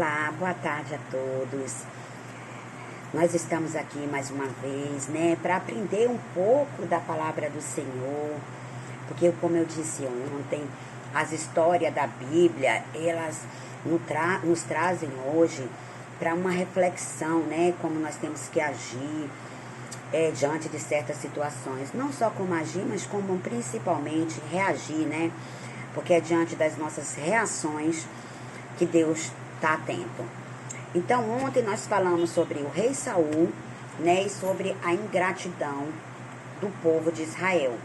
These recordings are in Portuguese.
Olá, boa tarde a todos. Nós estamos aqui mais uma vez, para aprender um pouco da palavra do Senhor, porque como eu disse ontem, as histórias da Bíblia, elas nos trazem hoje para uma reflexão, como nós temos que agir diante de certas situações. Não só como agir, mas como principalmente reagir, porque é diante das nossas reações que Deus está atento. Então, ontem nós falamos sobre o rei Saul, e sobre a ingratidão do povo de Israel.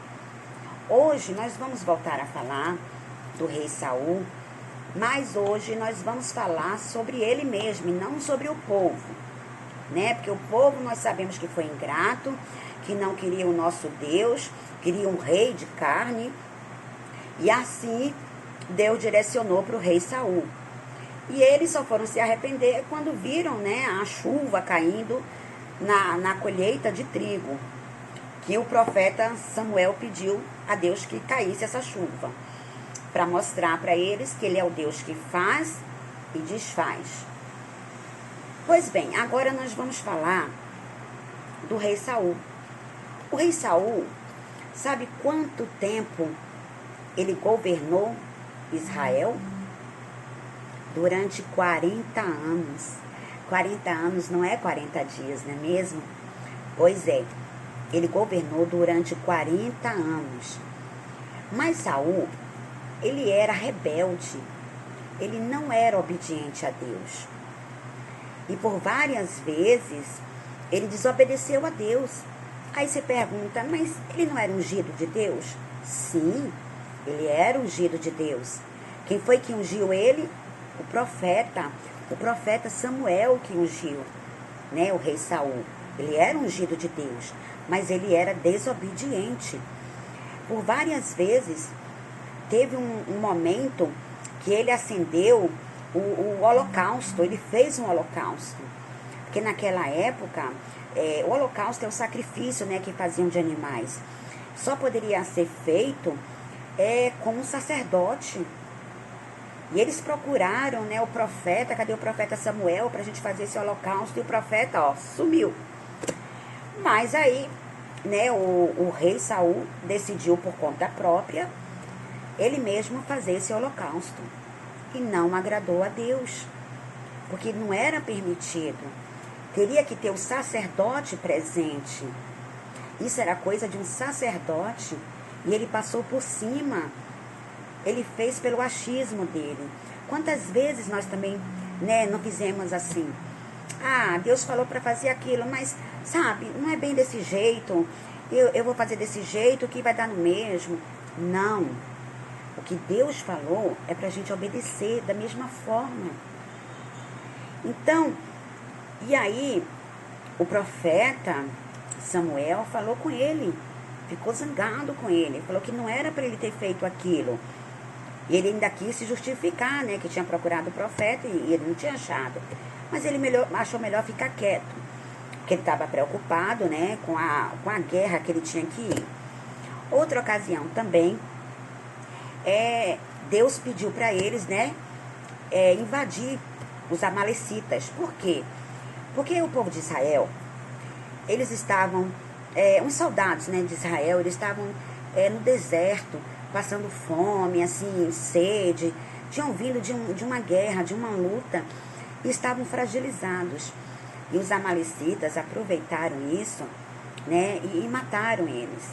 Hoje nós vamos voltar a falar do rei Saul, mas hoje nós vamos falar sobre ele mesmo e não sobre o povo, Porque o povo nós sabemos que foi ingrato, que não queria o nosso Deus, queria um rei de carne, e assim Deus direcionou para o rei Saul. E eles só foram se arrepender quando viram, a chuva caindo na colheita de trigo, que o profeta Samuel pediu a Deus que caísse essa chuva, para mostrar para eles que ele é o Deus que faz e desfaz. Pois bem, agora nós vamos falar do rei Saul. O rei Saul, sabe quanto tempo ele governou Israel? Durante 40 anos. 40 anos não é 40 dias, não é mesmo? Pois é, ele governou durante 40 anos. Mas Saul, ele era rebelde. Ele não era obediente a Deus. E por várias vezes, ele desobedeceu a Deus. Aí você pergunta, mas ele não era ungido de Deus? Sim, ele era ungido de Deus. Quem foi que ungiu ele? O profeta Samuel que ungiu, o rei Saul. Ele era ungido de Deus, mas ele era desobediente. Por várias vezes, teve um momento que ele acendeu o holocausto, ele fez um holocausto. Porque naquela época, o holocausto é o sacrifício, que faziam de animais. Só poderia ser feito com um sacerdote. E eles procuraram, o profeta, cadê o profeta Samuel para a gente fazer esse holocausto? E o profeta, sumiu. Mas aí, o rei Saul decidiu por conta própria, ele mesmo fazer esse holocausto. E não agradou a Deus, porque não era permitido. Teria que ter o sacerdote presente. Isso era coisa de um sacerdote. E ele passou por cima. Ele fez pelo achismo dele. Quantas vezes nós também, não fizemos assim? Deus falou para fazer aquilo, mas, sabe, não é bem desse jeito. Eu vou fazer desse jeito que vai dar no mesmo. Não. O que Deus falou é para a gente obedecer da mesma forma. Então, e aí, o profeta Samuel falou com ele. Ficou zangado com ele. Falou que não era para ele ter feito aquilo. E ele ainda quis se justificar, que tinha procurado o profeta e ele não tinha achado. Mas ele achou melhor ficar quieto, porque ele estava preocupado, com a guerra que ele tinha que ir. Outra ocasião também, Deus pediu para eles, invadir os amalecitas. Por quê? Porque o povo de Israel, eles estavam, os soldados, de Israel, eles estavam no deserto, passando fome, assim, sede, tinham vindo de uma guerra, de uma luta, e estavam fragilizados. E os amalecitas aproveitaram isso, e mataram eles.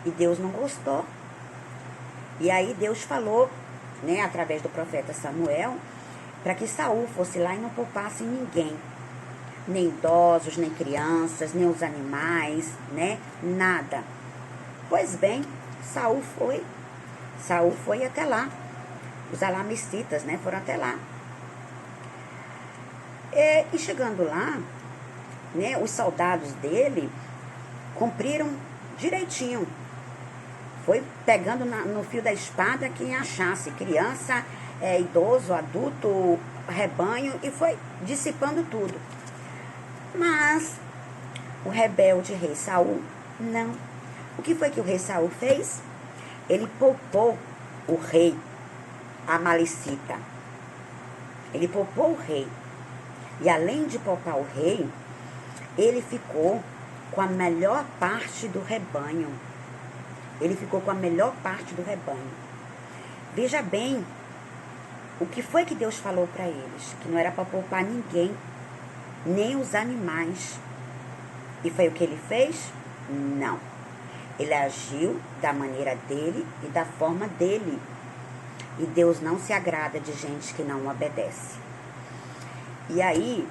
E Deus não gostou. E aí Deus falou, através do profeta Samuel, para que Saul fosse lá e não poupasse ninguém. Nem idosos, nem crianças, nem os animais, nada. Pois bem, Saul foi até lá. Os amalecitas, foram até lá. E chegando lá, os soldados dele cumpriram direitinho. Foi pegando no fio da espada quem achasse, criança, idoso, adulto, rebanho, e foi dissipando tudo. Mas o rebelde rei Saul, não. O que foi que o rei Saul fez? Ele poupou o rei amalecita. Ele poupou o rei. E além de poupar o rei, ele ficou com a melhor parte do rebanho. Ele ficou com a melhor parte do rebanho. Veja bem, o que foi que Deus falou para eles? Que não era para poupar ninguém, nem os animais. E foi o que ele fez? Não. Ele agiu da maneira dele e da forma dele. E Deus não se agrada de gente que não obedece. E aí,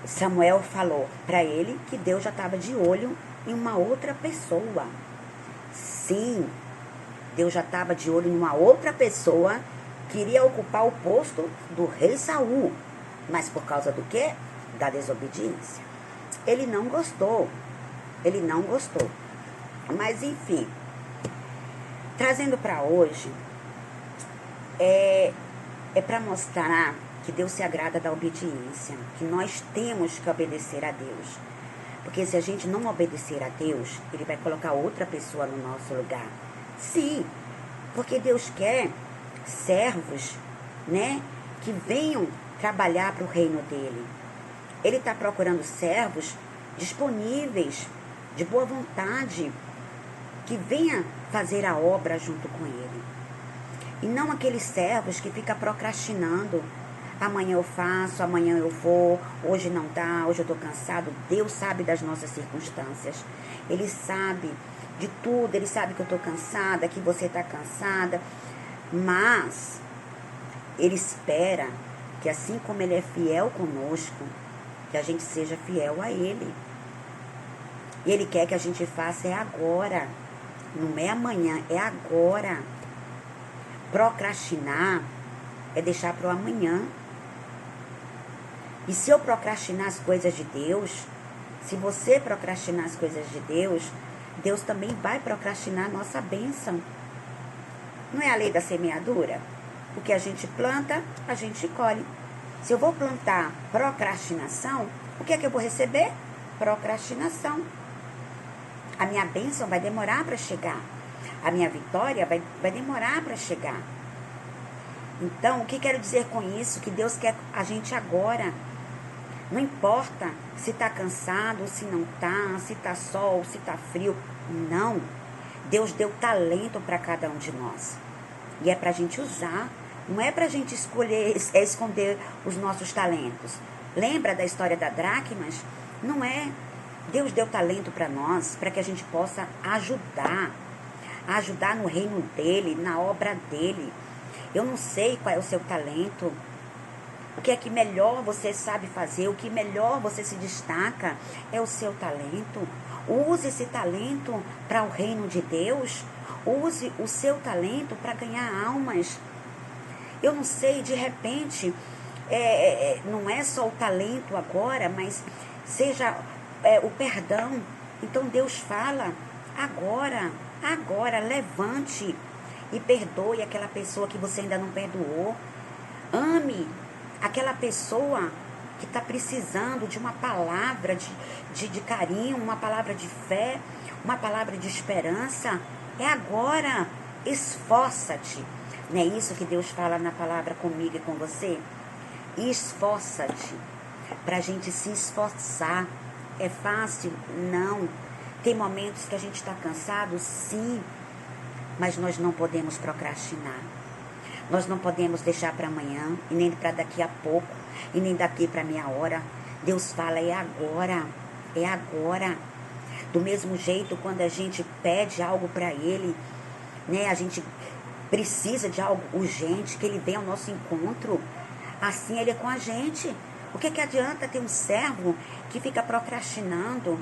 Samuel falou para ele que Deus já estava de olho em uma outra pessoa. Sim, Deus já estava de olho em uma outra pessoa que iria ocupar o posto do rei Saul. Mas por causa do quê? Da desobediência. Ele não gostou. Ele não gostou. Mas enfim, trazendo para hoje, é para mostrar que Deus se agrada da obediência, que nós temos que obedecer a Deus. Porque se a gente não obedecer a Deus, Ele vai colocar outra pessoa no nosso lugar. Sim, porque Deus quer servos, né, que venham trabalhar para o reino dele. Ele está procurando servos disponíveis, de boa vontade, que venha fazer a obra junto com ele. E não aqueles servos que ficam procrastinando. Amanhã eu faço, amanhã eu vou, hoje não dá, hoje eu estou cansado. Deus sabe das nossas circunstâncias. Ele sabe de tudo, Ele sabe que eu estou cansada, que você está cansada. Mas Ele espera que assim como Ele é fiel conosco, que a gente seja fiel a Ele. E Ele quer que a gente faça agora. Não é amanhã, é agora. Procrastinar é deixar para o amanhã. E se eu procrastinar as coisas de Deus, se você procrastinar as coisas de Deus, Deus também vai procrastinar a nossa bênção. Não é a lei da semeadura? O que a gente planta, a gente colhe. Se eu vou plantar procrastinação, o que é que eu vou receber? Procrastinação. A minha bênção vai demorar para chegar. A minha vitória vai demorar para chegar. Então, o que quero dizer com isso? Que Deus quer a gente agora. Não importa se está cansado, se não está, se está sol, se está frio. Não. Deus deu talento para cada um de nós. E é para a gente usar. Não é para a gente esconder os nossos talentos. Lembra da história da dracmas? Não é. Deus deu talento para nós, para que a gente possa ajudar no reino dele, na obra dele. Eu não sei qual é o seu talento, o que é que melhor você sabe fazer, o que melhor você se destaca é o seu talento. Use esse talento para o reino de Deus, use o seu talento para ganhar almas. Eu não sei, de repente, não é só o talento agora, mas seja o perdão. Então Deus fala, agora, levante e perdoe aquela pessoa que você ainda não perdoou. Ame aquela pessoa que está precisando de uma palavra de carinho, uma palavra de fé, uma palavra de esperança. É agora, esforça-te. Não é isso que Deus fala na palavra comigo e com você? Esforça-te. Para a gente se esforçar. É fácil? Não. Tem momentos que a gente está cansado? Sim. Mas nós não podemos procrastinar. Nós não podemos deixar para amanhã, e nem para daqui a pouco, e nem daqui para meia hora. Deus fala, é agora. É agora. Do mesmo jeito, quando a gente pede algo para Ele, né, a gente precisa de algo urgente, que Ele venha ao nosso encontro. Assim Ele é com a gente. O que adianta ter um servo que fica procrastinando?